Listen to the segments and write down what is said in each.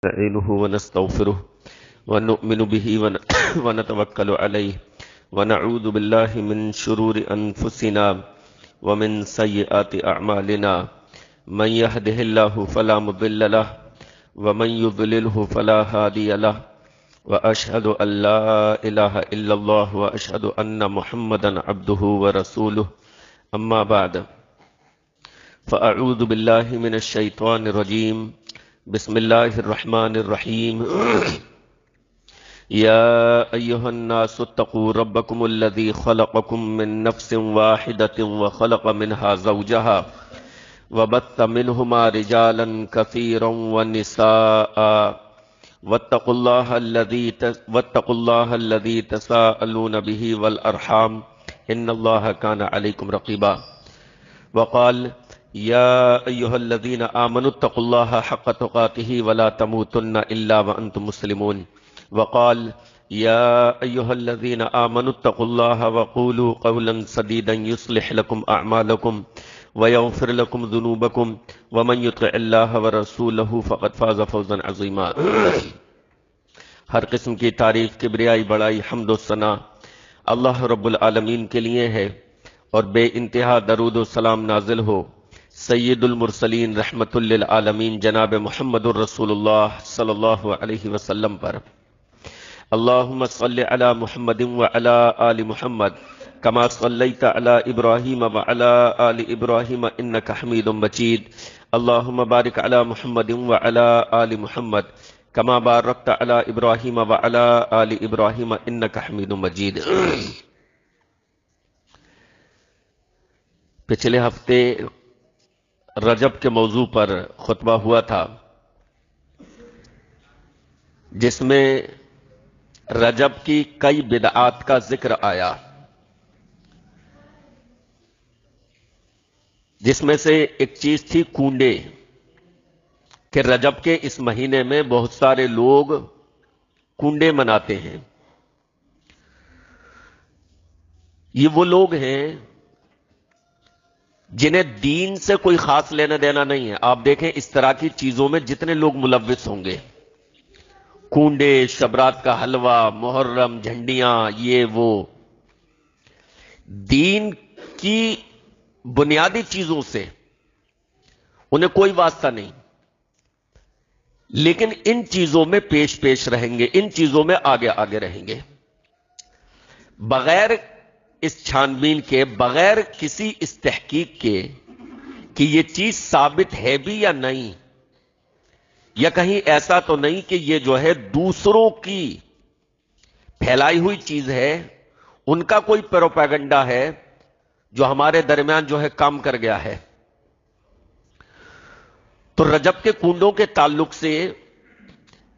ونستعينه ونستغفره ونؤمن به ونتوكل عليه ونعوذ بالله من شرور أنفسنا ومن سيئات أعمالنا من يهده الله فلا مضل له ومن يضلله فلا هادي له وأشهد أن لا إله إلا الله وأشهد أن محمدا عبده ورسوله أما بعد فأعوذ بالله من الشيطان الرجيم بسم الله الرحمن الرحيم يا أيها الناس اتقوا ربكم الذي خلقكم من نفس واحدة وخلق منها زوجها وبث منهما رجالا كثيرا ونساء واتقوا الله الذي تساءلون به والأرحام إن الله كان عليكم رقيبا وقال يا أيها الذين آمنوا اتقوا الله حق تقاته ولا تموتن إلا وأنتم مسلمون وقال يا أيها الذين آمنوا اتقوا الله وقولوا قولا سديدا يصلح لكم أعمالكم ويغفر لكم ذنوبكم ومن يطع الله ورسوله فقد فاز فوزا عظيما ہر قسم کی تعریف، کبریائی، بڑائی، حمد و ثنا اللہ رب العالمین کے لیے ہے، اور بے انتہا درود و سلام نازل ہو سید المرسلین رحمت للعالمین جناب محمد الرسول اللہ صلی اللہ علیہ وسلم پر۔ اللہم صلی علی محمد وعلی آل محمد کما صلیت علی ابراہیم وعلی آل ابراہیم انک حمید مجید۔ اللہم بارک علی محمد وعلی آل محمد کما بارکت علی ابراہیم وعلی آل ابراہیم انک حمید مجید۔ پچھلے ہفتے رجب کے موضوع پر خطبہ ہوا تھا، جس میں رجب کی کئی بدعات کا ذکر آیا، جس میں سے ایک چیز تھی کونڈے، کہ رجب کے اس مہینے میں بہت سارے لوگ کونڈے مناتے ہیں۔ یہ وہ لوگ ہیں جنہیں دین سے کوئی خاص لینا دینا نہیں ہے۔ آپ دیکھیں اس طرح کی چیزوں میں جتنے لوگ ملوث ہوں گے، کونڈے، شبرات کا حلوہ، محرم، جھنڈیاں، یہ وہ، دین کی بنیادی چیزوں سے انہیں کوئی واسطہ نہیں، لیکن ان چیزوں میں پیش پیش رہیں گے، ان چیزوں میں آگے آگے رہیں گے، بغیر اس چھان بین کے، بغیر کسی اس تحقیق کے کہ یہ چیز ثابت ہے بھی یا نہیں، یا کہیں ایسا تو نہیں کہ یہ جو ہے دوسروں کی پھیلائی ہوئی چیز ہے، ان کا کوئی پروپیگنڈا ہے جو ہمارے درمیان جو ہے کام کر گیا ہے۔ تو رجب کے کونڈوں کے تعلق سے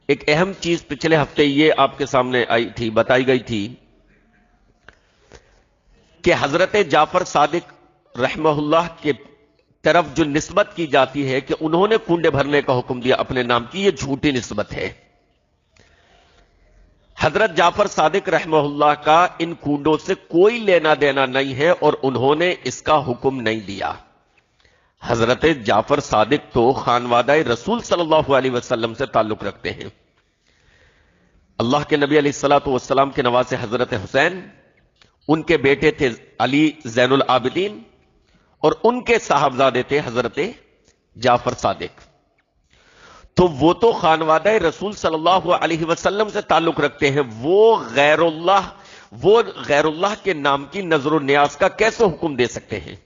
ایک اہم چیز پچھلے ہفتے یہ آپ کے سامنے آئی تھی، بتائی گئی تھی کہ حضرت جعفر صادق رحمہ اللہ کے طرف جو نسبت کی جاتی ہے کہ انہوں نے کنڈے بھرنے کا حکم دیا اپنے نام کی، یہ جھوٹی نسبت ہے۔ حضرت جعفر صادق رحمہ اللہ کا ان کنڈوں سے کوئی لینا دینا نہیں ہے، اور انہوں نے اس کا حکم نہیں دیا۔ حضرت جعفر صادق تو خانوادہ رسول صلی اللہ علیہ وسلم سے تعلق رکھتے ہیں۔ اللہ کے نبی علیہ الصلوۃ والسلام کے نواسے حضرت حسین، ان کے بیٹے تھے علی زین العابدین، اور ان کے صاحبزادے تھے حضرت جعفر صادق۔ تو وہ تو خانوادہ رسول صلی اللہ علیہ وسلم سے تعلق رکھتے ہیں، وہ غیر اللہ کے نام کی نظر و نیاز کا کیسے حکم دے سکتے ہیں؟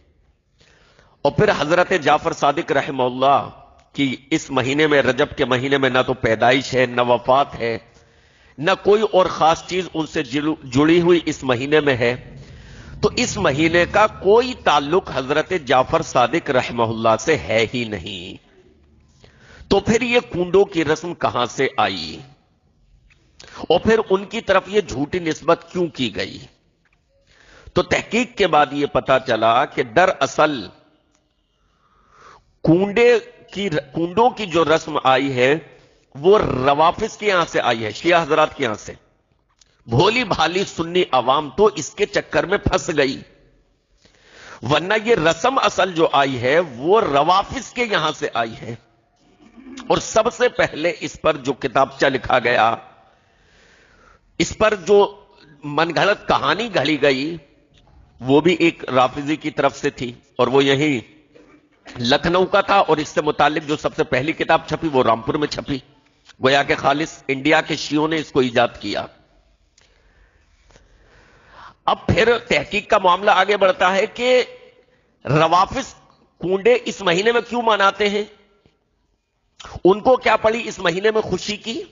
اور پھر حضرت جعفر صادق رحمہ اللہ کی اس مہینے میں، رجب کے مہینے میں، نہ تو پیدائش ہے، نہ وفات ہے، نہ کوئی اور خاص چیز ان سے جڑی ہوئی اس مہینے میں ہے، تو اس مہینے کا کوئی تعلق حضرت جعفر صادق رحمہ اللہ سے ہے ہی نہیں۔ تو پھر یہ کنڈوں کی رسم کہاں سے آئی، اور پھر ان کی طرف یہ جھوٹی نسبت کیوں کی گئی؟ تو تحقیق کے بعد یہ پتا چلا کہ دراصل کنڈوں کی جو رسم آئی ہے وہ روافض کے یہاں سے آئی ہے، شیعہ حضرات کے یہاں سے۔ بھولی بھالی سنی عوام تو اس کے چکر میں پھنس گئی، ورنہ یہ رسم اصل جو آئی ہے وہ روافض کے یہاں سے آئی ہے۔ اور سب سے پہلے اس پر جو کتابچہ لکھا گیا، اس پر جو من گھڑت کہانی گھڑی گئی، وہ بھی ایک رافضی کی طرف سے تھی، اور وہ یہی لکھنؤ کا تھا، اور اس سے متعلق جو سب سے پہلی کتاب چھپی وہ رامپور میں چھپی، گویا کہ خالص انڈیا کے شیعوں نے اس کو ایجاد کیا۔ اب پھر تحقیق کا معاملہ آگے بڑھتا ہے کہ روافض کنڈے اس مہینے میں کیوں مناتے ہیں، ان کو کیا پڑی اس مہینے میں خوشی کی؟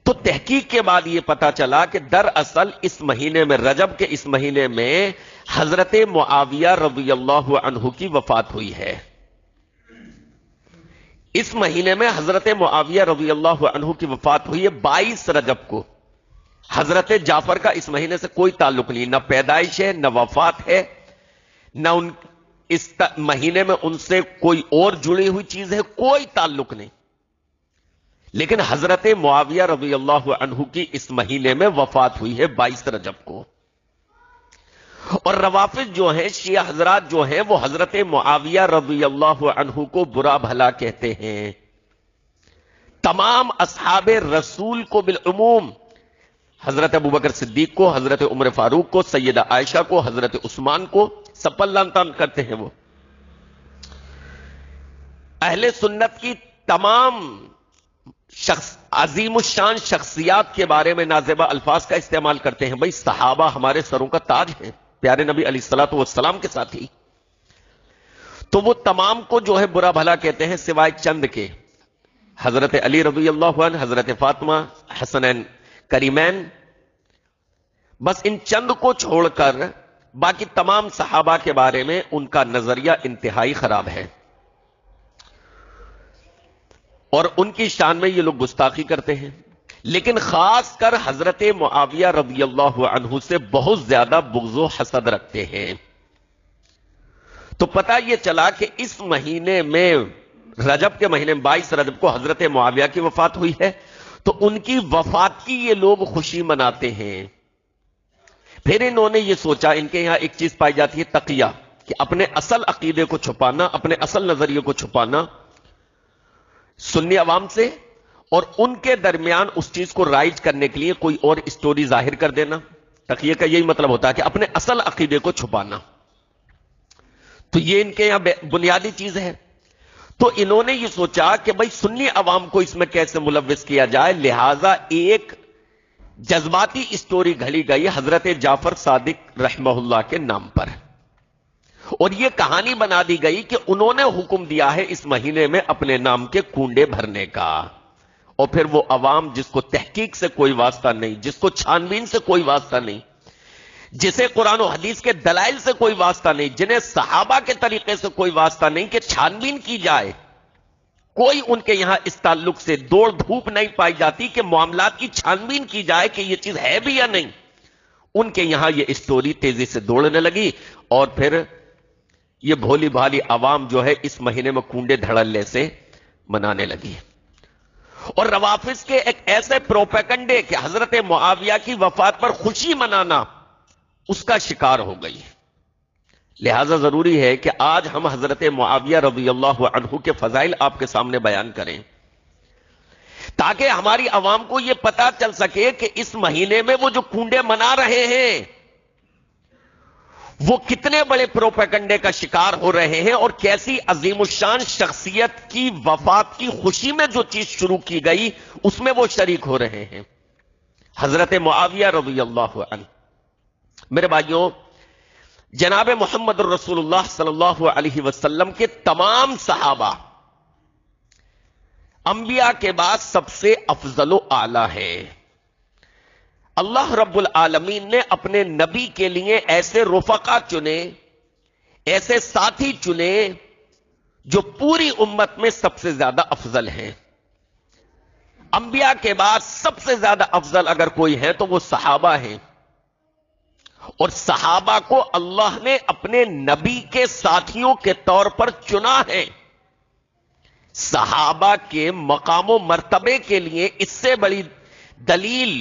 تو تحقیق کے بعد یہ پتا چلا کہ دراصل اس مہینے میں، رجب کے اس مہینے میں، حضرت معاویہ رضی اللہ عنہ کی وفات ہوئی ہے۔ اس مہینے میں حضرت معاویہ رضی اللہ عنہ کی وفات ہوئی ہے 22 رجب کو۔ حضرت جعفر کا اس مہینے سے کوئی تعلق نہیں، نہ پیدائش ہے، نہ وفات ہے، نہ اس مہینے میں ان سے کوئی اور جڑی ہوئی چیز ہے، کوئی تعلق نہیں۔ لیکن حضرت معاویہ رضی اللہ عنہ کی اس مہینے میں وفات ہوئی ہے 22 رجب کو۔ اور روافض جو ہیں، شیعہ حضرات جو ہیں، وہ حضرت معاویہ رضی اللہ عنہ کو برا بھلا کہتے ہیں۔ تمام اصحاب رسول کو بالعموم، حضرت ابوبکر صدیق کو، حضرت عمر فاروق کو، سیدہ عائشہ کو، حضرت عثمان کو، سب پر لعن طعن کرتے ہیں۔ وہ اہل سنت کی تمام عظیم الشان شخصیات کے بارے میں نازیبہ الفاظ کا استعمال کرتے ہیں۔ بھائی صحابہ ہمارے سروں کا تاج ہیں، پیارے نبی علیہ الصلوۃ والسلام کے ساتھی، تو وہ تمام کو جو ہے برا بھلا کہتے ہیں، سوائے چند کے، حضرت علی رضی اللہ عنہ، حضرت فاطمہ، حسنین کریمین، بس ان چند کو چھوڑ کر باقی تمام صحابہ کے بارے میں ان کا نظریہ انتہائی خراب ہے، اور ان کی شان میں یہ لوگ گستاخی کرتے ہیں۔ لیکن خاص کر حضرت معاویہ رضی اللہ عنہ سے بہت زیادہ بغض و حسد رکھتے ہیں۔ تو پتہ یہ چلا کہ اس مہینے میں، رجب کے مہینے میں 22 رجب کو حضرت معاویہ کی وفات ہوئی ہے، تو ان کی وفات کی یہ لوگ خوشی مناتے ہیں۔ پھر انہوں نے یہ سوچا، ان کے یہاں ایک چیز پائی جاتی ہے تقیہ، کہ اپنے اصل عقیدے کو چھپانا، اپنے اصل نظریے کو چھپانا سنی عوام سے، اور ان کے درمیان اس چیز کو رائج کرنے کے لیے کوئی اور اسٹوری ظاہر کر دینا۔ تقیہ کا یہی مطلب ہوتا ہے کہ اپنے اصل عقیدے کو چھپانا۔ تو یہ ان کے یہاں بنیادی چیز ہے۔ تو انہوں نے یہ سوچا کہ بھائی سنی عوام کو اس میں کیسے ملوث کیا جائے، لہذا ایک جذباتی اسٹوری گھڑی گئی حضرت جعفر صادق رحمہ اللہ کے نام پر، اور یہ کہانی بنا دی گئی کہ انہوں نے حکم دیا ہے اس مہینے میں اپنے نام کے کنڈے بھرنے کا۔ اور پھر وہ عوام جس کو تحقیق سے کوئی واسطہ نہیں، جس کو چھانبین سے کوئی واسطہ نہیں، جسے قرآن و حدیث کے دلائل سے کوئی واسطہ نہیں، جنہیں صحابہ کے طریقے سے کوئی واسطہ نہیں کہ چھانبین کی جائے، کوئی ان کے یہاں اس تعلق سے دوڑ دھوپ نہیں پائی جاتی کہ معاملات کی چھانبین کی جائے کہ یہ چیز ہے بھی یا نہیں، ان کے یہاں یہ اسٹوری تیزی سے دوڑنے لگی، اور پھر یہ بھولی بھالی عوام جو ہے اس مہینے میں کنڈے دھڑلے سے منانے لگی، اور روافض کے ایک ایسے پروپیگنڈے کہ حضرت معاویہ کی وفات پر خوشی منانا، اس کا شکار ہو گئی۔ لہذا ضروری ہے کہ آج ہم حضرت معاویہ رضی اللہ عنہ کے فضائل آپ کے سامنے بیان کریں، تاکہ ہماری عوام کو یہ پتا چل سکے کہ اس مہینے میں وہ جو کنڈے منا رہے ہیں وہ کتنے بڑے پروپیگنڈے کا شکار ہو رہے ہیں، اور کیسی عظیم الشان شخصیت کی وفات کی خوشی میں جو چیز شروع کی گئی اس میں وہ شریک ہو رہے ہیں۔ حضرت معاویہ رضی اللہ عنہ، میرے بھائیوں، جناب محمد الرسول اللہ صلی اللہ علیہ وسلم کے تمام صحابہ انبیاء کے بعد سب سے افضل و اعلی ہے۔ اللہ رب العالمین نے اپنے نبی کے لیے ایسے رفقا چنے، ایسے ساتھی چنے جو پوری امت میں سب سے زیادہ افضل ہیں۔ انبیاء کے بعد سب سے زیادہ افضل اگر کوئی ہے تو وہ صحابہ ہیں، اور صحابہ کو اللہ نے اپنے نبی کے ساتھیوں کے طور پر چنا ہے۔ صحابہ کے مقام و مرتبے کے لیے اس سے بڑی دلیل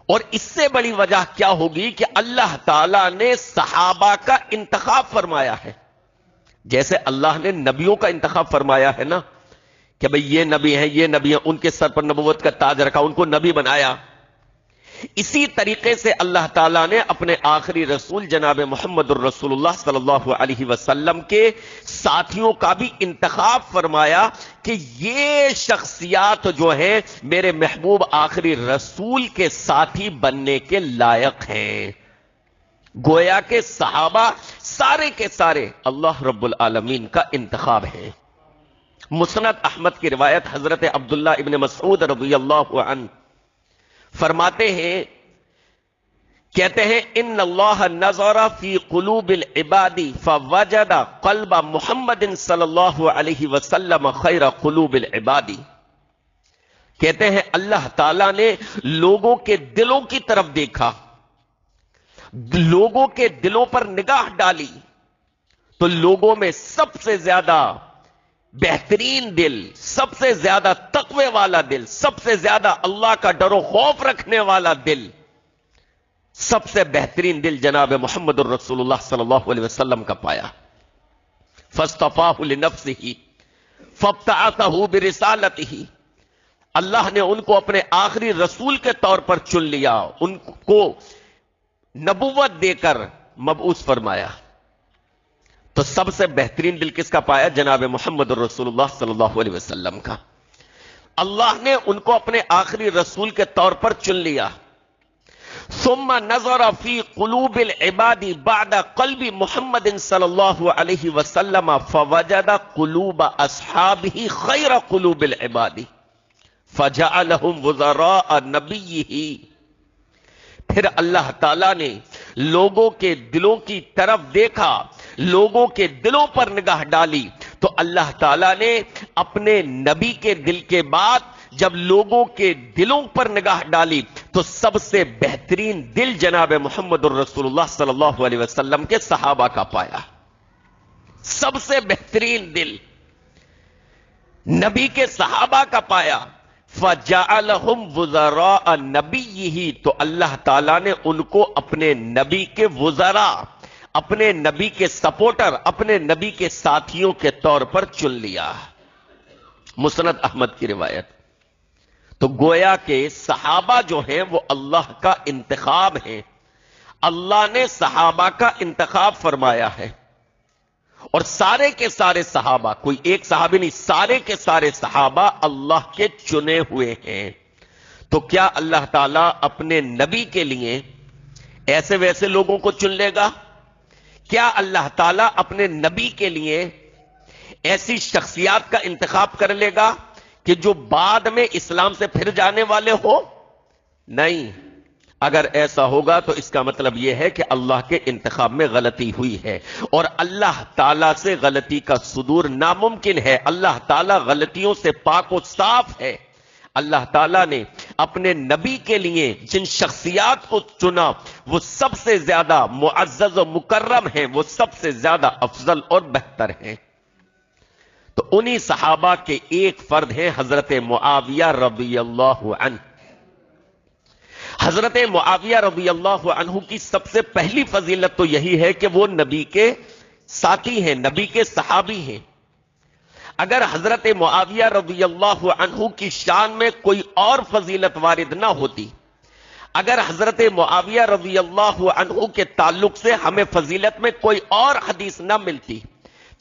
اور اس سے بڑی وجہ کیا ہوگی کہ اللہ تعالی نے صحابہ کا انتخاب فرمایا ہے۔ جیسے اللہ نے نبیوں کا انتخاب فرمایا ہے نا کہ بھئی یہ نبی ہیں، یہ نبی ہیں، ان کے سر پر نبوت کا تاج رکھا، ان کو نبی بنایا، اسی طریقے سے اللہ تعالیٰ نے اپنے آخری رسول جناب محمد الرسول اللہ صلی اللہ علیہ وسلم کے ساتھیوں کا بھی انتخاب فرمایا کہ یہ شخصیات جو ہیں میرے محبوب آخری رسول کے ساتھی بننے کے لائق ہیں۔ گویا کہ صحابہ سارے کے سارے اللہ رب العالمین کا انتخاب ہے۔ مسند احمد کی روایت حضرت عبداللہ ابن مسعود رضی اللہ عنہ فرماتے ہیں، کہتے ہیں ان اللہ نظر فی قلوب العباد فوجد قلب محمد صلی اللہ علیہ وسلم خیر قلوب العباد۔ کہتے ہیں اللہ تعالیٰ نے لوگوں کے دلوں کی طرف دیکھا، لوگوں کے دلوں پر نگاہ ڈالی تو لوگوں میں سب سے زیادہ بہترین دل، سب سے زیادہ تقوی والا دل، سب سے زیادہ اللہ کا ڈر و خوف رکھنے والا دل، سب سے بہترین دل جناب محمد الرسول اللہ صلی اللہ علیہ وسلم کا پایا۔ فاصطفاہ لنفسہ فابتعثہ برسالتہ، اللہ نے ان کو اپنے آخری رسول کے طور پر چن لیا، ان کو نبوت دے کر مبعوث فرمایا۔ تو سب سے بہترین دل کس کا پایا؟ جناب محمد الرسول اللہ صلی اللہ علیہ وسلم کا۔ اللہ نے ان کو اپنے آخری رسول کے طور پر چن لیا۔ ثم نظر فی قلوب العباد بعد قلب محمد صلی اللہ علیہ وسلم فوجد قلوب اصحابہ خیر قلوب العباد فجعلہم وزراء نبیہ۔ پھر اللہ تعالیٰ نے لوگوں کے دلوں کی طرف دیکھا، لوگوں کے دلوں پر نگاہ ڈالی تو اللہ تعالیٰ نے اپنے نبی کے دل کے بعد جب لوگوں کے دلوں پر نگاہ ڈالی تو سب سے بہترین دل جناب محمد الرسول اللہ صلی اللہ علیہ وسلم کے صحابہ کا پایا۔ سب سے بہترین دل نبی کے صحابہ کا پایا۔ فَجَعَلَهُمْ وُزَرَاءَ نَبِيِّهِ، تو اللہ تعالیٰ نے ان کو اپنے نبی کے وزراء، اپنے نبی کے سپورٹر، اپنے نبی کے ساتھیوں کے طور پر چن لیا۔ مسند احمد کی روایت۔ تو گویا کہ صحابہ جو ہیں وہ اللہ کا انتخاب ہیں، اللہ نے صحابہ کا انتخاب فرمایا ہے، اور سارے کے سارے صحابہ، کوئی ایک صحابی نہیں، سارے کے سارے صحابہ اللہ کے چنے ہوئے ہیں۔ تو کیا اللہ تعالیٰ اپنے نبی کے لیے ایسے ویسے لوگوں کو چن لے گا؟ کیا اللہ تعالیٰ اپنے نبی کے لیے ایسی شخصیات کا انتخاب کر لے گا کہ جو بعد میں اسلام سے پھر جانے والے ہو؟ نہیں۔ اگر ایسا ہوگا تو اس کا مطلب یہ ہے کہ اللہ کے انتخاب میں غلطی ہوئی ہے، اور اللہ تعالیٰ سے غلطی کا صدور ناممکن ہے۔ اللہ تعالیٰ غلطیوں سے پاک و صاف ہے۔ اللہ تعالیٰ نے اپنے نبی کے لیے جن شخصیات کو چنا وہ سب سے زیادہ معزز و مکرم ہیں، وہ سب سے زیادہ افضل اور بہتر ہیں۔ تو انہی صحابہ کے ایک فرد ہیں حضرت معاویہ رضی اللہ عنہ۔ حضرت معاویہ رضی اللہ عنہ کی سب سے پہلی فضیلت تو یہی ہے کہ وہ نبی کے ساتھی ہیں، نبی کے صحابی ہیں۔ اگر حضرت معاویہ رضی اللہ عنہ کی شان میں کوئی اور فضیلت وارد نہ ہوتی، اگر حضرت معاویہ رضی اللہ عنہ کے تعلق سے ہمیں فضیلت میں کوئی اور حدیث نہ ملتی،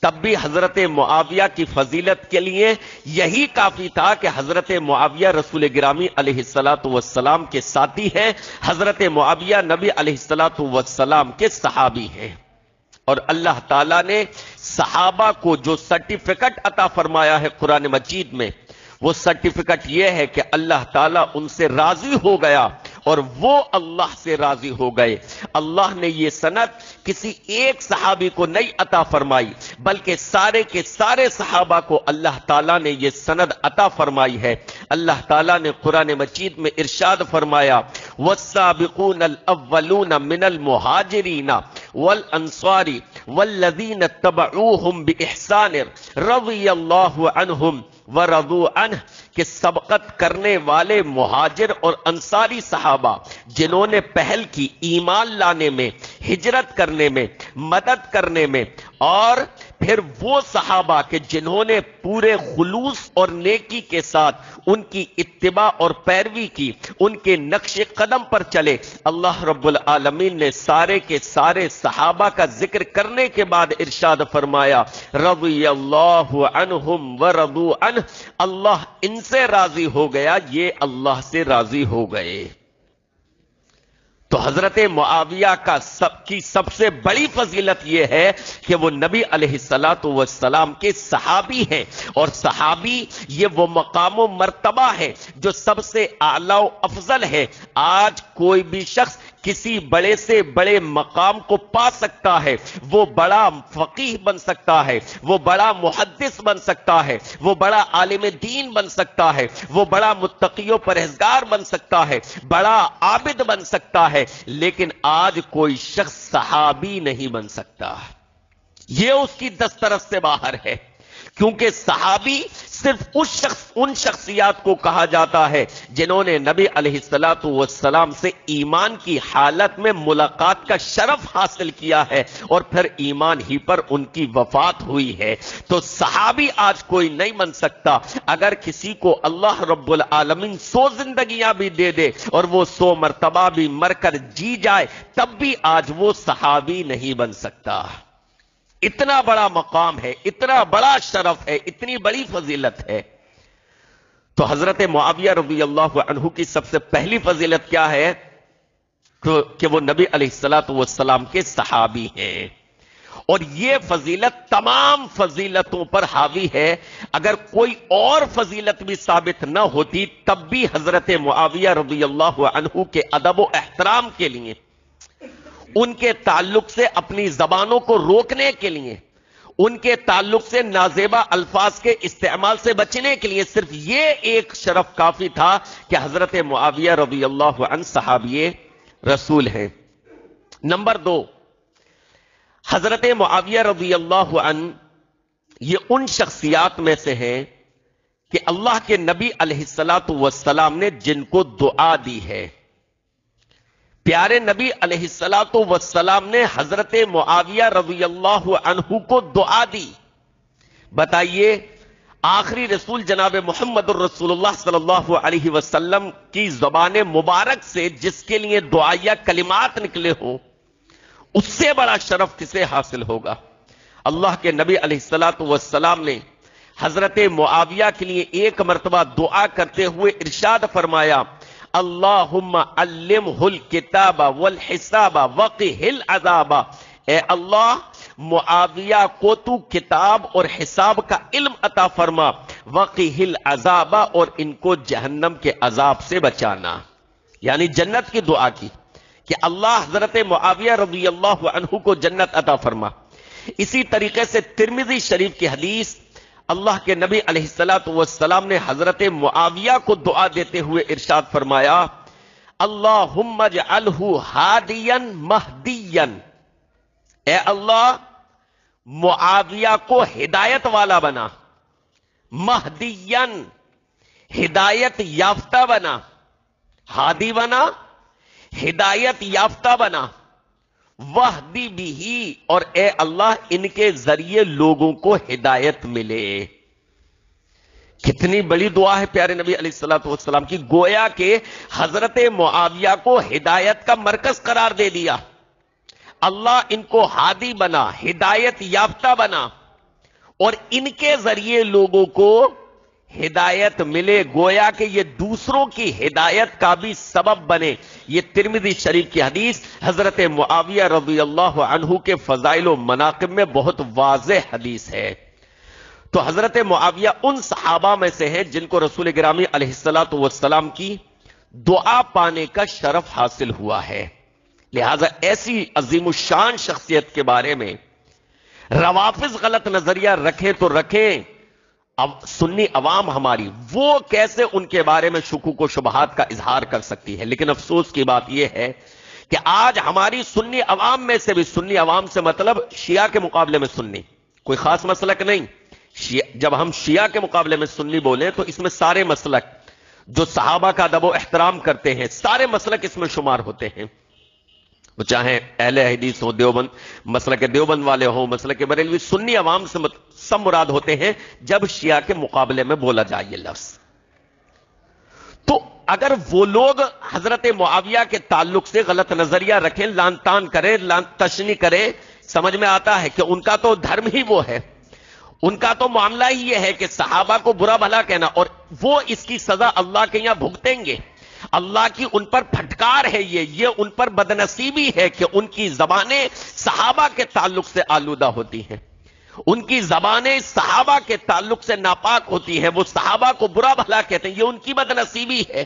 تب بھی حضرت معاویہ کی فضیلت کے لیے یہی کافی تھا کہ حضرت معاویہ رسول گرامی علیہ الصلوۃ والسلام کے ساتھی ہیں، حضرت معاویہ نبی علیہ الصلوۃ والسلام کے صحابی ہیں۔ اور اللہ تعالیٰ نے صحابہ کو جو سرٹیفکیٹ عطا فرمایا ہے قرآن مجید میں، وہ سرٹیفکیٹ یہ ہے کہ اللہ تعالیٰ ان سے راضی ہو گیا اور وہ اللہ سے راضی ہو گئے۔ اللہ نے یہ سند کسی ایک صحابی کو نہیں عطا فرمائی، بلکہ سارے کے سارے صحابہ کو اللہ تعالیٰ نے یہ سند عطا فرمائی ہے۔ اللہ تعالیٰ نے قرآن مجید میں ارشاد فرمایا، وَالسَّابِقُونَ الْأَوَّلُونَ مِنَ الْمُهَاجِرِينَ وَالْأَنصَارِ وَالَّذِينَ اتَّبَعُوهُمْ بِإِحْسَانٍ رَضِيَ اللَّهُ عَنْهُمْ وَرَضُوا عَنْهُ، کہ سبقت کرنے والے مہاجر اور انصاری صحابہ جنہوں نے پہل کی ایمان لانے میں، ہجرت کرنے میں، مدد کرنے میں، اور پھر وہ صحابہ کہ جنہوں نے پورے خلوص اور نیکی کے ساتھ ان کی اتباع اور پیروی کی، ان کے نقش قدم پر چلے، اللہ رب العالمین نے سارے کے سارے صحابہ کا ذکر کرنے کے بعد ارشاد فرمایا رضی اللہ عنہم ورضوا عنہ، اللہ ان سے راضی ہو گیا، یہ اللہ سے راضی ہو گئے۔ تو حضرت معاویہ کی سب سے بڑی فضیلت یہ ہے کہ وہ نبی علیہ الصلوۃ والسلام کے صحابی ہیں، اور صحابی یہ وہ مقام و مرتبہ ہے جو سب سے اعلیٰ و افضل ہے۔ آج کوئی بھی شخص کسی بڑے سے بڑے مقام کو پا سکتا ہے، وہ بڑا فقیہ بن سکتا ہے، وہ بڑا محدث بن سکتا ہے، وہ بڑا عالم دین بن سکتا ہے، وہ بڑا متقی و پرہیزگار بن سکتا ہے، بڑا عابد بن سکتا ہے، لیکن آج کوئی شخص صحابی نہیں بن سکتا۔ یہ اس کی دسترس سے باہر ہے، کیونکہ صحابی صرف ان شخصیات کو کہا جاتا ہے جنہوں نے نبی علیہ الصلوۃ والسلام سے ایمان کی حالت میں ملاقات کا شرف حاصل کیا ہے اور پھر ایمان ہی پر ان کی وفات ہوئی ہے۔ تو صحابی آج کوئی نہیں بن سکتا۔ اگر کسی کو اللہ رب العالمین 100 زندگیاں بھی دے دے اور وہ 100 مرتبہ بھی مر کر جی جائے، تب بھی آج وہ صحابی نہیں بن سکتا۔ اتنا بڑا مقام ہے، اتنا بڑا شرف ہے، اتنی بڑی فضیلت ہے۔ تو حضرت معاویہ رضی اللہ عنہ کی سب سے پہلی فضیلت کیا ہے کہ وہ نبی علیہ الصلوۃ والسلام کے صحابی ہیں، اور یہ فضیلت تمام فضیلتوں پر حاوی ہے۔ اگر کوئی اور فضیلت بھی ثابت نہ ہوتی تب بھی حضرت معاویہ رضی اللہ عنہ کے ادب و احترام کے لیے، ان کے تعلق سے اپنی زبانوں کو روکنے کے لیے، ان کے تعلق سے نازیبا الفاظ کے استعمال سے بچنے کے لیے صرف یہ ایک شرف کافی تھا کہ حضرت معاویہ رضی اللہ عنہ صحابی رسول ہیں۔ نمبر 2، حضرت معاویہ رضی اللہ عنہ یہ ان شخصیات میں سے ہیں کہ اللہ کے نبی علیہ الصلوۃ والسلام نے جن کو دعا دی ہے۔ پیارے نبی علیہ الصلوۃ والسلام نے حضرت معاویہ رضی اللہ عنہ کو دعا دی۔ بتائیے، آخری رسول جناب محمد الرسول اللہ صلی اللہ علیہ وسلم کی زبان مبارک سے جس کے لیے دعائیہ کلمات نکلے ہوں، اس سے بڑا شرف کسے حاصل ہوگا؟ اللہ کے نبی علیہ الصلوۃ والسلام نے حضرت معاویہ کے لیے ایک مرتبہ دعا کرتے ہوئے ارشاد فرمایا اللہم علمہ الکتاب والحساب وقہ العذاب، اے اللہ معاویہ کو تو کتاب اور حساب کا علم عطا فرما، وقہ العذاب اور ان کو جہنم کے عذاب سے بچانا، یعنی جنت کی دعا کی کہ اللہ حضرت معاویہ رضی اللہ عنہ کو جنت عطا فرما۔ اسی طریقے سے ترمذی شریف کی حدیث، اللہ کے نبی علیہ الصلوۃ والسلام نے حضرت معاویہ کو دعا دیتے ہوئے ارشاد فرمایا اللہم اجعلہ ہادیا مہدیا، اے اللہ معاویہ کو ہدایت والا بنا، مہدیا ہدایت یافتہ بنا، ہادی بنا، ہدایت یافتہ بنا، وہدی بھی، اور اے اللہ ان کے ذریعے لوگوں کو ہدایت ملے۔ کتنی بڑی دعا ہے پیارے نبی علیہ الصلوۃ والسلام کی، گویا کہ حضرت معاویہ کو ہدایت کا مرکز قرار دے دیا۔ اللہ ان کو ہادی بنا، ہدایت یافتہ بنا، اور ان کے ذریعے لوگوں کو ہدایت ملے، گویا کہ یہ دوسروں کی ہدایت کا بھی سبب بنے۔ یہ ترمذی شریف کی حدیث حضرت معاویہ رضی اللہ عنہ کے فضائل و مناقب میں بہت واضح حدیث ہے۔ تو حضرت معاویہ ان صحابہ میں سے ہیں جن کو رسول گرامی علیہ الصلوۃ والسلام کی دعا پانے کا شرف حاصل ہوا ہے۔ لہذا ایسی عظیم الشان شخصیت کے بارے میں روافض غلط نظریہ رکھیں تو رکھیں، اب سنی عوام ہماری وہ کیسے ان کے بارے میں شکوک و شبہات کا اظہار کر سکتی ہے؟ لیکن افسوس کی بات یہ ہے کہ آج ہماری سنی عوام میں سے بھی، سنی عوام سے مطلب شیعہ کے مقابلے میں سنی، کوئی خاص مسلک نہیں، جب ہم شیعہ کے مقابلے میں سنی بولیں تو اس میں سارے مسلک جو صحابہ کا ادب و احترام کرتے ہیں، سارے مسلک اس میں شمار ہوتے ہیں۔ وہ چاہے اہل حدیث ہو، دیوبند مسلک دیوبند والے ہوں، مسلک بریلوی، سنی عوام سے سب مراد ہوتے ہیں جب شیعہ کے مقابلے میں بولا جائے یہ لفظ۔ تو اگر وہ لوگ حضرت معاویہ کے تعلق سے غلط نظریہ رکھیں، لان تان کریں، تشنی کریں، سمجھ میں آتا ہے کہ ان کا تو دھرم ہی وہ ہے، ان کا تو معاملہ ہی یہ ہے کہ صحابہ کو برا بھلا کہنا، اور وہ اس کی سزا اللہ کے یہاں بھگتیں گے۔ اللہ کی ان پر پھٹکار ہے، یہ ان پر بدنصیبی ہے کہ ان کی زبانیں صحابہ کے تعلق سے آلودہ ہوتی ہیں، ان کی زبانیں صحابہ کے تعلق سے ناپاک ہوتی ہیں، وہ صحابہ کو برا بھلا کہتے ہیں۔ یہ ان کی بدنصیبی ہے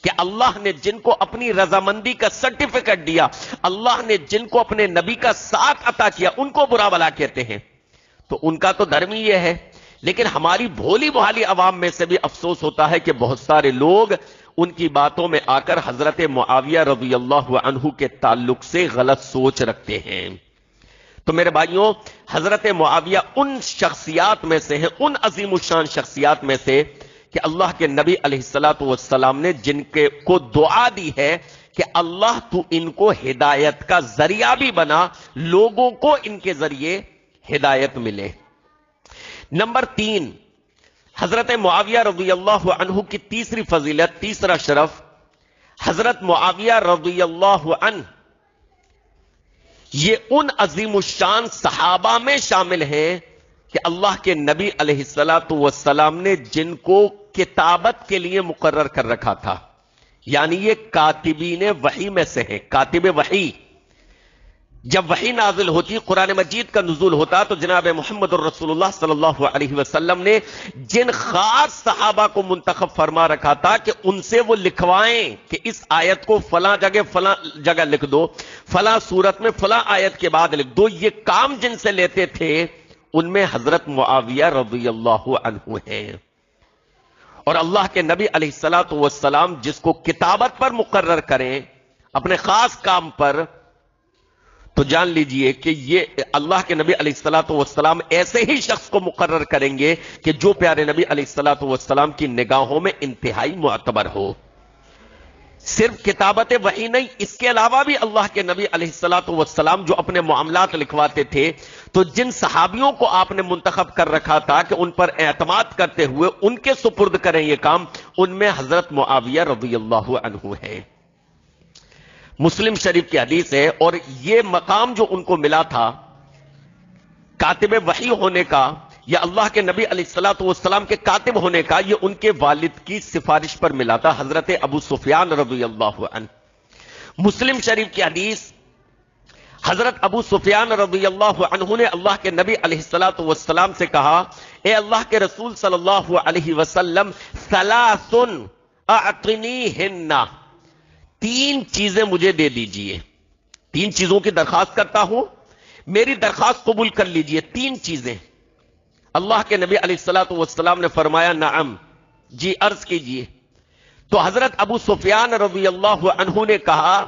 کہ اللہ نے جن کو اپنی رضامندی کا سرٹیفکیٹ دیا، اللہ نے جن کو اپنے نبی کا ساتھ عطا کیا، ان کو برا بھلا کہتے ہیں۔ تو ان کا تو دھرم ہی یہ ہے، لیکن ہماری بھولی بھالی عوام میں سے بھی افسوس ہوتا ہے کہ بہت سارے لوگ ان کی باتوں میں آ کر حضرت معاویہ رضی اللہ عنہ کے تعلق سے غلط سوچ رکھتے ہیں۔ تو میرے بھائیوں، حضرت معاویہ ان شخصیات میں سے ہیں، ان عظیم الشان شخصیات میں سے کہ اللہ کے نبی علیہ الصلوۃ والسلام نے جن کو دعا دی ہے کہ اللہ تو ان کو ہدایت کا ذریعہ بھی بنا، لوگوں کو ان کے ذریعے ہدایت ملے۔ نمبر 3، حضرت معاویہ رضی اللہ عنہ کی تیسری فضیلت، تیسرا شرف، حضرت معاویہ رضی اللہ عنہ یہ ان عظیم الشان صحابہ میں شامل ہیں کہ اللہ کے نبی علیہ الصلوۃ والسلام نے جن کو کتابت کے لیے مقرر کر رکھا تھا، یعنی یہ کاتبین وحی میں سے ہیں۔ کاتب وحی، جب وحی نازل ہوتی، قرآن مجید کا نزول ہوتا، تو جناب محمد الرسول اللہ صلی اللہ علیہ وسلم نے جن خاص صحابہ کو منتخب فرما رکھا تھا کہ ان سے وہ لکھوائیں کہ اس آیت کو فلاں جگہ لکھ دو، فلاں صورت میں فلاں آیت کے بعد لکھ دو، یہ کام جن سے لیتے تھے ان میں حضرت معاویہ رضی اللہ عنہ ہیں۔ اور اللہ کے نبی علیہ الصلوۃ والسلام جس کو کتابت پر مقرر کریں اپنے خاص کام پر، تو جان لیجئے کہ یہ اللہ کے نبی علیہ الصلوۃ والسلام ایسے ہی شخص کو مقرر کریں گے کہ جو پیارے نبی علیہ الصلوۃ والسلام کی نگاہوں میں انتہائی معتبر ہو۔ صرف کتابت وحی نہیں، اس کے علاوہ بھی اللہ کے نبی علیہ الصلوۃ والسلام جو اپنے معاملات لکھواتے تھے، تو جن صحابیوں کو آپ نے منتخب کر رکھا تھا کہ ان پر اعتماد کرتے ہوئے ان کے سپرد کریں یہ کام، ان میں حضرت معاویہ رضی اللہ عنہ ہے۔ مسلم شریف کی حدیث ہے، اور یہ مقام جو ان کو ملا تھا کاتب وحی ہونے کا یا اللہ کے نبی علیہ الصلوۃ والسلام کے کاتب ہونے کا، یہ ان کے والد کی سفارش پر ملا تھا، حضرت ابو سفیان رضی اللہ عنہ۔ مسلم شریف کی حدیث، حضرت ابو سفیان رضی اللہ عنہ نے اللہ کے نبی علیہ الصلوۃ والسلام سے کہا، اے اللہ کے رسول صلی اللہ علیہ وسلم، ثلاث اعطنیہن، 3 چیزیں مجھے دے دیجئے، 3 چیزوں کی درخواست کرتا ہوں، میری درخواست قبول کر لیجئے، 3 چیزیں۔ اللہ کے نبی علیہ الصلوۃ والسلام نے فرمایا نعم، جی عرض کیجئے۔ تو حضرت ابو سفیان رضی اللہ عنہ نے کہا،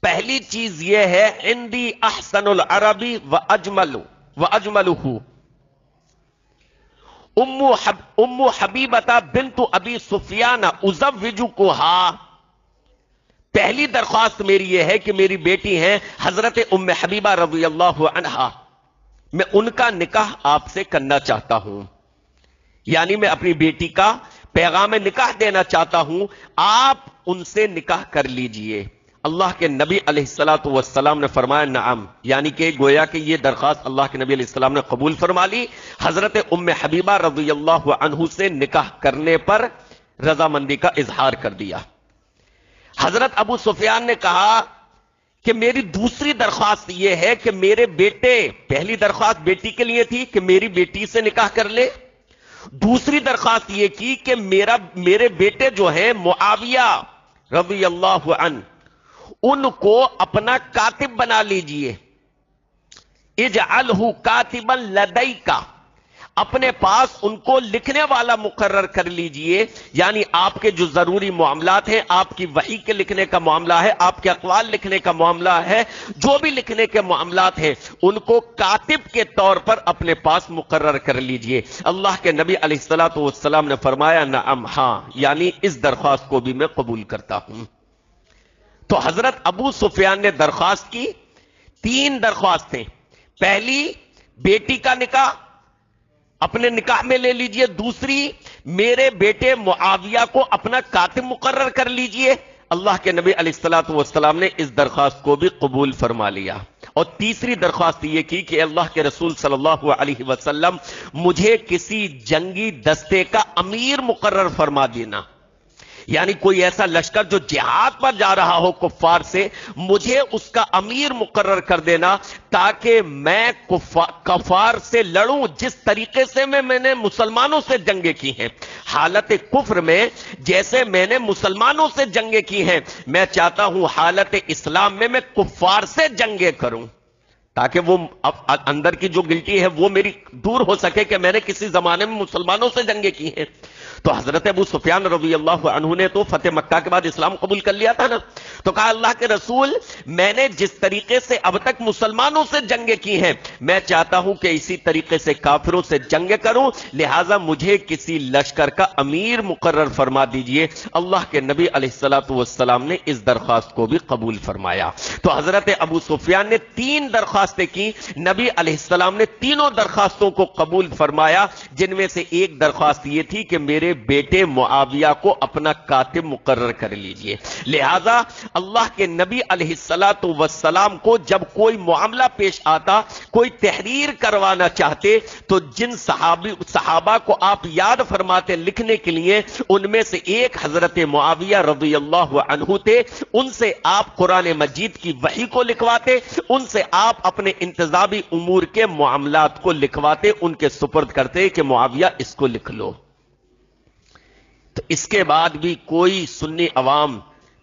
پہلی چیز یہ ہے، عندی احسن العربی واجملہ ام حبیبہ بنت ابی سفیان ازوجکھا۔ پہلی درخواست میری یہ ہے کہ میری بیٹی ہیں حضرت ام حبیبہ رضی اللہ عنہا، میں ان کا نکاح آپ سے کرنا چاہتا ہوں، یعنی میں اپنی بیٹی کا پیغام نکاح دینا چاہتا ہوں، آپ ان سے نکاح کر لیجئے۔ اللہ کے نبی علیہ الصلوۃ والسلام نے فرمایا نعم، یعنی کہ گویا کہ یہ درخواست اللہ کے نبی علیہ السلام نے قبول فرما لی، حضرت ام حبیبہ رضی اللہ عنہ سے نکاح کرنے پر رضامندی کا اظہار کر دیا۔ حضرت ابو سفیان نے کہا کہ میری دوسری درخواست یہ ہے کہ میرے بیٹے، پہلی درخواست بیٹی کے لیے تھی کہ میری بیٹی سے نکاح کر لے، دوسری درخواست یہ کی کہ میرے بیٹے جو ہیں معاویہ رضی اللہ عنہ، ان کو اپنا کاتب بنا لیجئے، اجعلہ کاتبا لدیک، اپنے پاس ان کو لکھنے والا مقرر کر لیجئے، یعنی آپ کے جو ضروری معاملات ہیں، آپ کی وحی کے لکھنے کا معاملہ ہے، آپ کے اقوال لکھنے کا معاملہ ہے، جو بھی لکھنے کے معاملات ہیں ان کو کاتب کے طور پر اپنے پاس مقرر کر لیجئے۔ اللہ کے نبی علیہ الصلوۃ والسلام نے فرمایا نعم، ہاں، یعنی اس درخواست کو بھی میں قبول کرتا ہوں۔ تو حضرت ابو سفیان نے درخواست کی، 3 درخواستیں. پہلی، بیٹی کا نکاح اپنے نکاح میں لے لیجئے. دوسری، میرے بیٹے معاویہ کو اپنا کاتب مقرر کر لیجئے. اللہ کے نبی علیہ الصلوۃ والسلام نے اس درخواست کو بھی قبول فرما لیا. اور تیسری درخواست یہ کی کہ اللہ کے رسول صلی اللہ علیہ وسلم مجھے کسی جنگی دستے کا امیر مقرر فرما دینا، یعنی کوئی ایسا لشکر جو جہاد پر جا رہا ہو کفار سے، مجھے اس کا امیر مقرر کر دینا تاکہ میں کفار سے لڑوں جس طریقے سے میں نے مسلمانوں سے جنگیں کی ہیں. حالت کفر میں جیسے میں نے مسلمانوں سے جنگیں کی ہیں، میں چاہتا ہوں حالت اسلام میں کفار سے جنگیں کروں تاکہ وہ اندر کی جو گلٹی ہے وہ میری دور ہو سکے کہ میں نے کسی زمانے میں مسلمانوں سے جنگیں کی ہیں. تو حضرت ابو سفیان رضی اللہ عنہ نے تو فتح مکہ کے بعد اسلام قبول کر لیا تھا نا. تو کہا اللہ کے رسول، میں نے جس طریقے سے اب تک مسلمانوں سے جنگیں کی ہیں، میں چاہتا ہوں کہ اسی طریقے سے کافروں سے جنگیں کروں، لہٰذا مجھے کسی لشکر کا امیر مقرر فرما دیجئے. اللہ کے نبی علیہ الصلوۃ والسلام نے اس درخواست کو بھی قبول فرمایا. تو حضرت ابو سفیان نے 3 درخواستیں کی، نبی علیہ السلام نے تینوں درخواستوں کو قبول فرمایا، جن میں سے ایک درخواست یہ تھی کہ میرے بیٹے معاویہ کو اپنا کاتب مقرر کر لیجئے. لہذا اللہ کے نبی علیہ الصلوۃ والسلام کو جب کوئی معاملہ پیش آتا، کوئی تحریر کروانا چاہتے، تو جن صحابہ کو آپ یاد فرماتے لکھنے کے لیے، ان میں سے ایک حضرت معاویہ رضی اللہ عنہ تھے. ان سے آپ قرآن مجید کی وحی کو لکھواتے، ان سے آپ اپنے انتظامی امور کے معاملات کو لکھواتے، ان کے سپرد کرتے کہ معاویہ اس کو لکھ لو. تو اس کے بعد بھی کوئی سنی عوام،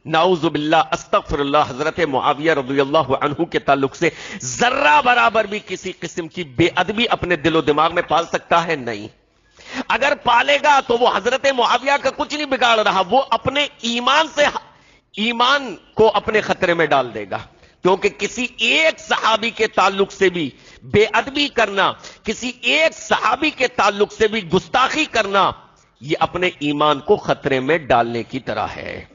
نعوذ باللہ استغفر اللہ، حضرت معاویہ رضی اللہ عنہ کے تعلق سے ذرہ برابر بھی کسی قسم کی بے ادبی اپنے دل و دماغ میں پال سکتا ہے؟ نہیں. اگر پالے گا تو وہ حضرت معاویہ کا کچھ نہیں بگاڑ رہا، وہ اپنے ایمان کو اپنے خطرے میں ڈال دے گا. کیونکہ کسی ایک صحابی کے تعلق سے بھی بے ادبی کرنا، کسی ایک صحابی کے تعلق سے بھی گستاخی کرنا، یہ اپنے ایمان کو خطرے میں ڈالنے کی طرح ہے.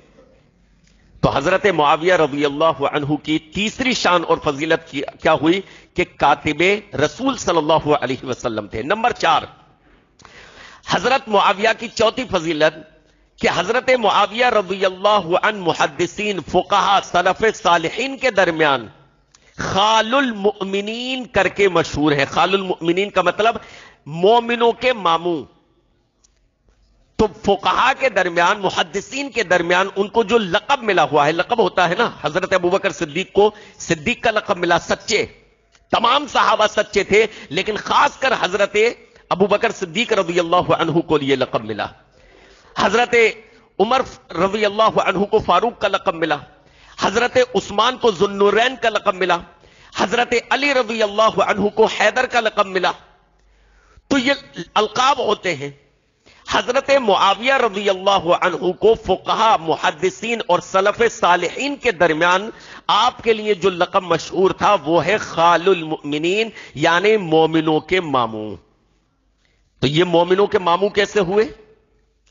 تو حضرت معاویہ رضی اللہ عنہ کی تیسری شان اور فضیلت کیا ہوئی کہ کاتب رسول صلی اللہ علیہ وسلم تھے. نمبر 4، حضرت معاویہ کی چوتھی فضیلت کہ حضرت معاویہ رضی اللہ عنہ محدثین، فقہاء، سلف صالحین کے درمیان خال المؤمنین کر کے مشہور ہے. خال المؤمنین کا مطلب مومنوں کے ماموں. تو فقہاء کے درمیان، محدثین کے درمیان ان کو جو لقب ملا ہوا ہے، لقب ہوتا ہے نا، حضرت ابوبکر صدیق کو صدیق کا لقب ملا، سچے. تمام صحابہ سچے تھے، لیکن خاص کر حضرت ابوبکر صدیق رضی اللہ عنہ کو یہ لقب ملا. حضرت عمر رضی اللہ عنہ کو فاروق کا لقب ملا. حضرت عثمان کو ذو النورین کا لقب ملا. حضرت علی رضی اللہ عنہ کو حیدر کا لقب ملا. تو یہ القاب ہوتے ہیں. حضرت معاویہ رضی اللہ عنہ کو فقہاء، محدثین اور سلف صالحین کے درمیان آپ کے لیے جو لقب مشہور تھا وہ ہے خال المؤمنین، یعنی مومنوں کے ماموں. تو یہ مومنوں کے ماموں کیسے ہوئے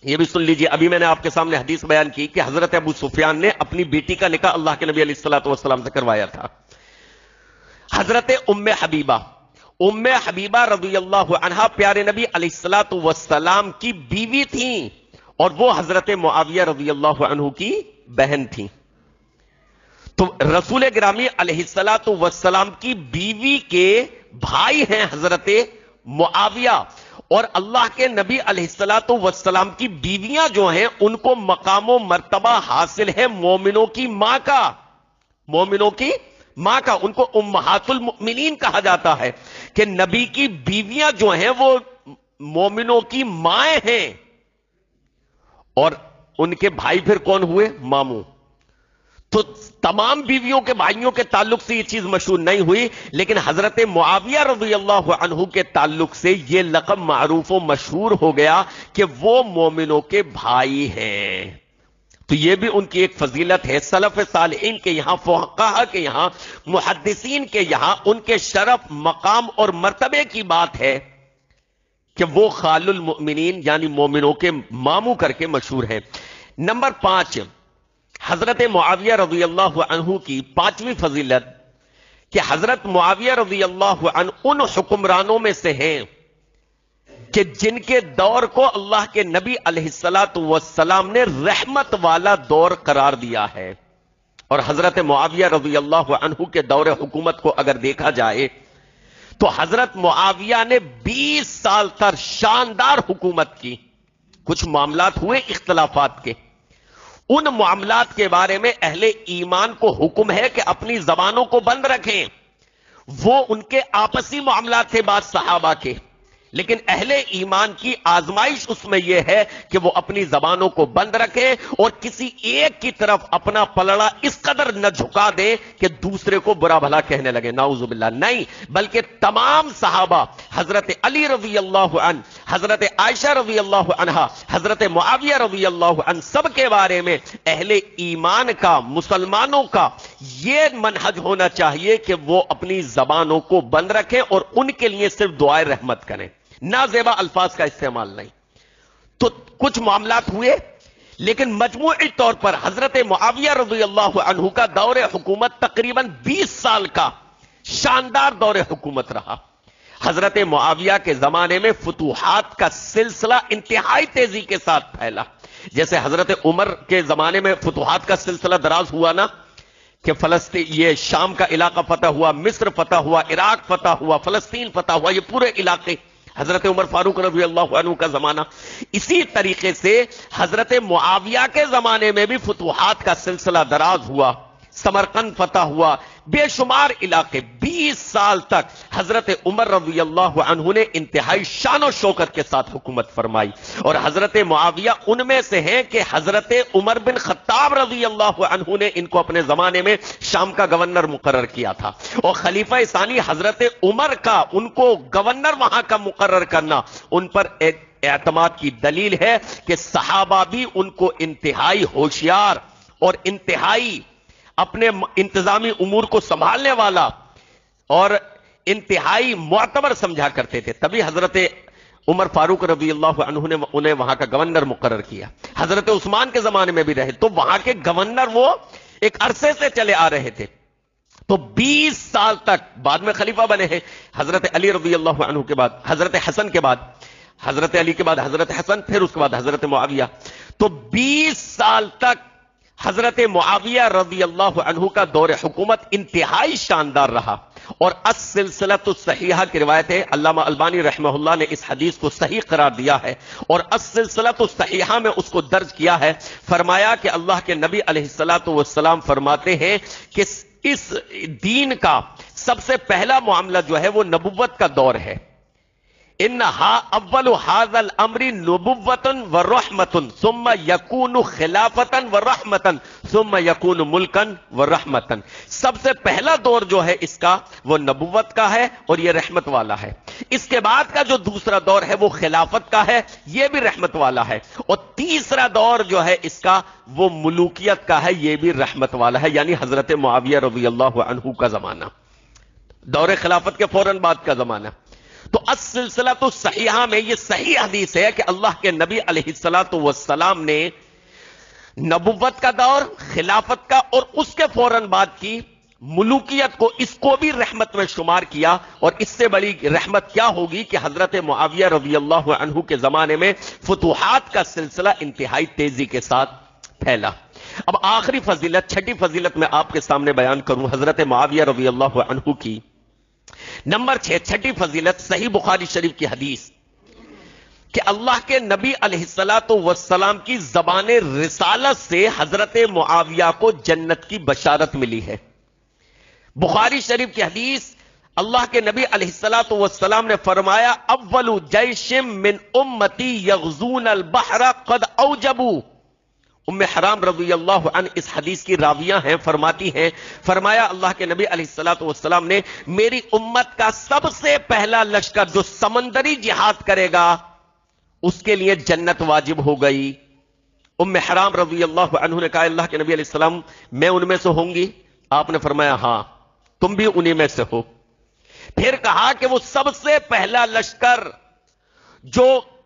یہ بھی سن لیجئے. ابھی میں نے آپ کے سامنے حدیث بیان کی کہ حضرت ابو سفیان نے اپنی بیٹی کا نکاح اللہ کے نبی علیہ الصلوۃ والسلام سے کروایا تھا. حضرت ام حبیبہ رضی اللہ عنہا پیارے نبی علیہ الصلوۃ والسلام کی بیوی تھیں، اور وہ حضرت معاویہ رضی اللہ عنہ کی بہن تھیں. تو رسول گرامی علیہ الصلوۃ والسلام کی بیوی کے بھائی ہیں حضرت معاویہ، اور اللہ کے نبی علیہ الصلوۃ والسلام کی بیویاں جو ہیں ان کو مقام و مرتبہ حاصل ہے مومنوں کی ماں کا. مومنوں کی ماں کا، ان کو امہات المؤمنین کہا جاتا ہے کہ نبی کی بیویاں جو ہیں وہ مومنوں کی مائیں ہیں، اور ان کے بھائی پھر کون ہوئے؟ ماموں. تو تمام بیویوں کے بھائیوں کے تعلق سے یہ چیز مشہور نہیں ہوئی، لیکن حضرت معاویہ رضی اللہ عنہ کے تعلق سے یہ لقب معروف و مشہور ہو گیا کہ وہ مومنوں کے بھائی ہیں. تو یہ بھی ان کی ایک فضیلت ہے. سلف صالحین کے یہاں، فقہاء کے یہاں، محدثین کے یہاں ان کے شرف، مقام اور مرتبے کی بات ہے کہ وہ خال المؤمنین یعنی مومنوں کے ماموں کر کے مشہور ہیں. نمبر 5، حضرت معاویہ رضی اللہ عنہ کی پانچویں فضیلت کہ حضرت معاویہ رضی اللہ عنہ ان حکمرانوں میں سے ہیں کہ جن کے دور کو اللہ کے نبی علیہ الصلوۃ والسلام نے رحمت والا دور قرار دیا ہے. اور حضرت معاویہ رضی اللہ عنہ کے دور حکومت کو اگر دیکھا جائے تو حضرت معاویہ نے 20 سال تک شاندار حکومت کی. کچھ معاملات ہوئے اختلافات کے، ان معاملات کے بارے میں اہل ایمان کو حکم ہے کہ اپنی زبانوں کو بند رکھیں. وہ ان کے آپسی معاملات تھے بعض صحابہ کے، لیکن اہل ایمان کی آزمائش اس میں یہ ہے کہ وہ اپنی زبانوں کو بند رکھیں اور کسی ایک کی طرف اپنا پلڑا اس قدر نہ جھکا دیں کہ دوسرے کو برا بھلا کہنے لگے. نعوذ باللہ. نہیں، بلکہ تمام صحابہ، حضرت علی رضی اللہ عنہ، حضرت عائشہ رضی اللہ عنہا، حضرت معاویہ رضی اللہ عنہ، سب کے بارے میں اہل ایمان کا، مسلمانوں کا یہ منہج ہونا چاہیے کہ وہ اپنی زبانوں کو بند رکھیں اور ان کے لیے صرف دعائے رحمت کریں، نازیبا الفاظ کا استعمال نہیں. تو کچھ معاملات ہوئے، لیکن مجموعی طور پر حضرت معاویہ رضی اللہ عنہ کا دور حکومت تقریباً 20 سال کا شاندار دور حکومت رہا. حضرت معاویہ کے زمانے میں فتوحات کا سلسلہ انتہائی تیزی کے ساتھ پھیلا. جیسے حضرت عمر کے زمانے میں فتوحات کا سلسلہ دراز ہوا نا، کہ فلسطین، یہ شام کا علاقہ فتح ہوا، مصر فتح ہوا، عراق فتح ہوا، فلسطین فتح ہوا، یہ پورے علاقے حضرت عمر فاروق رضی اللہ عنہ کا زمانہ. اسی طریقے سے حضرت معاویہ کے زمانے میں بھی فتوحات کا سلسلہ دراز ہوا، سمرقند فتح ہوا، بے شمار علاقے. 20 سال تک حضرت عمر رضی اللہ عنہ نے انتہائی شان و شوکت کے ساتھ حکومت فرمائی. اور حضرت معاویہ ان میں سے ہیں کہ حضرت عمر بن خطاب رضی اللہ عنہ نے ان کو اپنے زمانے میں شام کا گورنر مقرر کیا تھا. اور خلیفہ ثانی حضرت عمر کا ان کو گورنر وہاں کا مقرر کرنا ان پر ایک اعتماد کی دلیل ہے کہ صحابہ بھی ان کو انتہائی ہوشیار اور انتہائی اپنے انتظامی امور کو سنبھالنے والا اور انتہائی معتبر سمجھا کرتے تھے. تبھی حضرت عمر فاروق رضی اللہ عنہ نے انہیں وہاں کا گورنر مقرر کیا. حضرت عثمان کے زمانے میں بھی رہے تو وہاں کے گورنر وہ ایک عرصے سے چلے آ رہے تھے. تو 20 سال تک بعد میں خلیفہ بنے ہیں. حضرت علی رضی اللہ عنہ کے بعد حضرت حسن کے بعد حضرت علی کے بعد حضرت حسن، پھر اس کے بعد حضرت معاویہ. تو 20 سال تک حضرت معاویہ رضی اللہ عنہ کا دور حکومت انتہائی شاندار رہا. اور السلسلۃ الصحیحہ کی روایت ہے، علامہ البانی رحمہ اللہ نے اس حدیث کو صحیح قرار دیا ہے اور السلسلۃ الصحیحہ میں اس کو درج کیا ہے. فرمایا کہ اللہ کے نبی علیہ الصلوۃ والسلام فرماتے ہیں کہ اس دین کا سب سے پہلا معاملہ جو ہے وہ نبوت کا دور ہے. انہا اول ھذا الامر نبوۃ ورحمۃ ثم یکون خلافۃ ورحمۃ ثم یکون ملکا ورحمۃ. سب سے پہلا دور جو ہے اس کا وہ نبوت کا ہے اور یہ رحمت والا ہے. اس کے بعد کا جو دوسرا دور ہے وہ خلافت کا ہے، یہ بھی رحمت والا ہے. اور تیسرا دور جو ہے اس کا وہ ملوکیت کا ہے، یہ بھی رحمت والا ہے، یعنی حضرت معاویہ رضی اللہ عنہ کا زمانہ، دور خلافت کے فوراً بعد کا زمانہ. تو السلسلۃ الصحیحہ میں یہ صحیح حدیث ہے کہ اللہ کے نبی علیہ الصلوۃ والسلام نے نبوت کا دور، خلافت کا اور اس کے فوراً بعد کی ملوکیت کو، اس کو بھی رحمت میں شمار کیا. اور اس سے بڑی رحمت کیا ہوگی کہ حضرت معاویہ رضی اللہ عنہ کے زمانے میں فتوحات کا سلسلہ انتہائی تیزی کے ساتھ پھیلا. اب آخری فضیلت، چھٹی فضیلت میں آپ کے سامنے بیان کروں حضرت معاویہ رضی اللہ عنہ کی. نمبر 6، چھٹی فضیلت، صحیح بخاری شریف کی حدیث کہ اللہ کے نبی علیہ الصلوۃ والسلام کی زبان رسالت سے حضرت معاویہ کو جنت کی بشارت ملی ہے. بخاری شریف کی حدیث، اللہ کے نبی علیہ الصلوۃ والسلام نے فرمایا اول جیش من امتی یغزون البحر قد اوجبوا. ام حرام رضی اللہ عنہ اس حدیث کی راویہ ہیں، فرماتی ہیں، فرمایا اللہ کے نبی علیہ الصلوۃ والسلام نے میری امت کا سب سے پہلا لشکر جو سمندری جہاد کرے گا اس کے لیے جنت واجب ہو گئی. ام حرام رضی اللہ عنہ نے کہا اللہ کے نبی علیہ السلام میں ان میں سے ہوں گی؟ آپ نے فرمایا ہاں تم بھی انہی میں سے ہو. پھر کہا کہ وہ سب سے پہلا لشکر جو